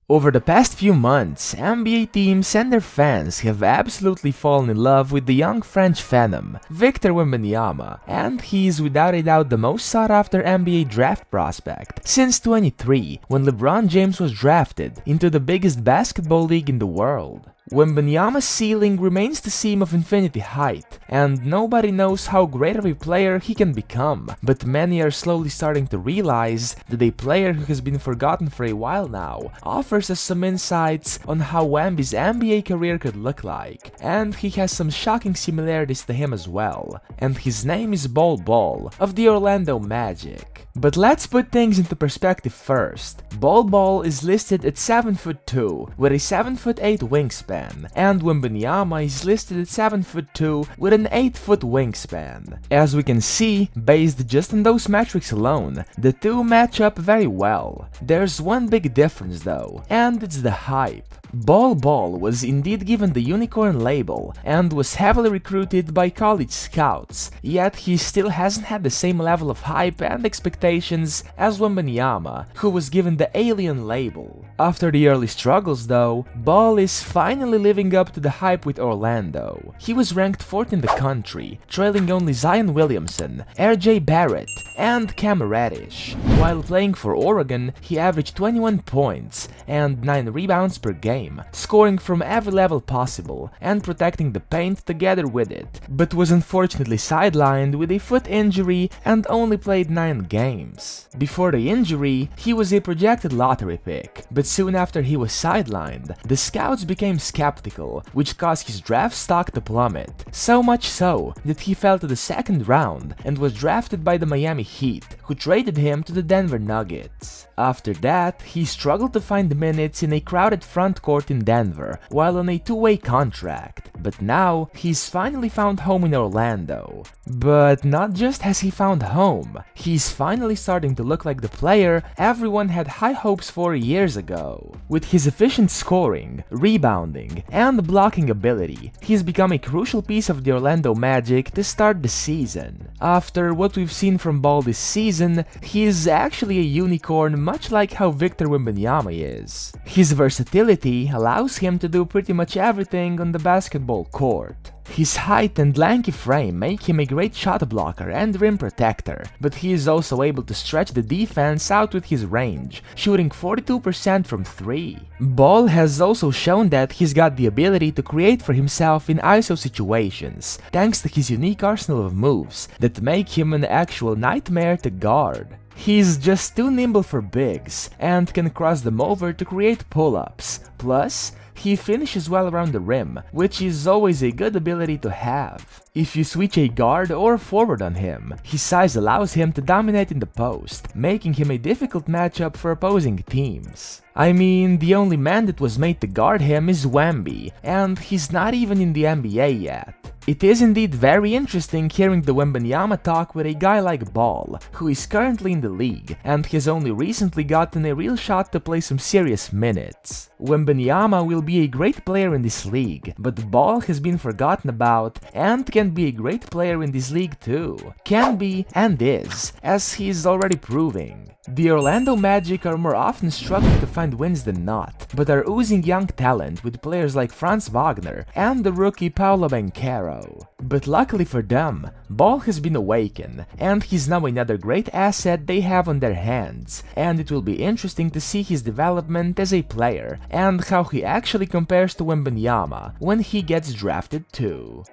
Over the past few months, NBA teams and their fans have absolutely fallen in love with the young French phenom, Victor Wembanyama, and he's without a doubt the most sought-after NBA draft prospect since 23, when LeBron James was drafted into the biggest basketball league in the world. Wembanyama's ceiling remains the seam of infinity height, and nobody knows how great of a player he can become, but many are slowly starting to realize that a player who has been forgotten for a while now offers us some insights on how Wemby's NBA career could look like, and he has some shocking similarities to him as well, and his name is Bol Bol of the Orlando Magic. But let's put things into perspective first. Bol Bol is listed at 7'2" with a 7'8" wingspan, and Wembanyama is listed at 7'2" with an 8-foot wingspan. As we can see, based just on those metrics alone, the two match up very well. There's one big difference though, and it's the hype. Bol Bol was indeed given the unicorn label and was heavily recruited by college scouts, yet he still hasn't had the same level of hype and expectations as Wembanyama, who was given the alien label. After the early struggles though, Bol is finally living up to the hype with Orlando. He was ranked 4th in the country, trailing only Zion Williamson, RJ Barrett, and Cam Reddish. While playing for Oregon, he averaged 21 points and 9 rebounds per game, scoring from every level possible and protecting the paint together with it, but was unfortunately sidelined with a foot injury and only played 9 games. Before the injury, he was a projected lottery pick, but soon after he was sidelined, the scouts became skeptical, which caused his draft stock to plummet, so much so that he fell to the 2nd round and was drafted by the Miami Heat, who traded him to the Denver Nuggets. After that, he struggled to find minutes in a crowded front court in Denver while on a 2-way contract, but now he's finally found home in Orlando. But not just has he found home, he's finally starting to look like the player everyone had high hopes for years ago. With his efficient scoring, rebounding, and blocking ability, he's become a crucial piece of the Orlando Magic to start the season. After what we've seen from Bol this season, he's actually a unicorn, much like how Victor Wembanyama is. His versatility allows him to do pretty much everything on the basketball court. His height and lanky frame make him a great shot blocker and rim protector, but he is also able to stretch the defense out with his range, shooting 42% from 3. Bol has also shown that he's got the ability to create for himself in ISO situations, thanks to his unique arsenal of moves that make him an actual nightmare to guard. He's just too nimble for bigs, and can cross them over to create pull-ups. Plus, he finishes well around the rim, which is always a good ability to have. If you switch a guard or forward on him, his size allows him to dominate in the post, making him a difficult matchup for opposing teams. I mean, the only man that was made to guard him is Wemby, and he's not even in the NBA yet. It is indeed very interesting hearing the Wembanyama talk with a guy like Bol, who is currently in the league and has only recently gotten a real shot to play some serious minutes. Wembanyama will be a great player in this league, but Bol has been forgotten about and can be a great player in this league too. Can be and is, as he is already proving. The Orlando Magic are more often struggling to find wins than not, but are oozing young talent with players like Franz Wagner and the rookie Paolo Banchero. But luckily for them, Bol has been awakened, and he's now another great asset they have on their hands, and it will be interesting to see his development as a player, and how he actually compares to Wembanyama when he gets drafted too.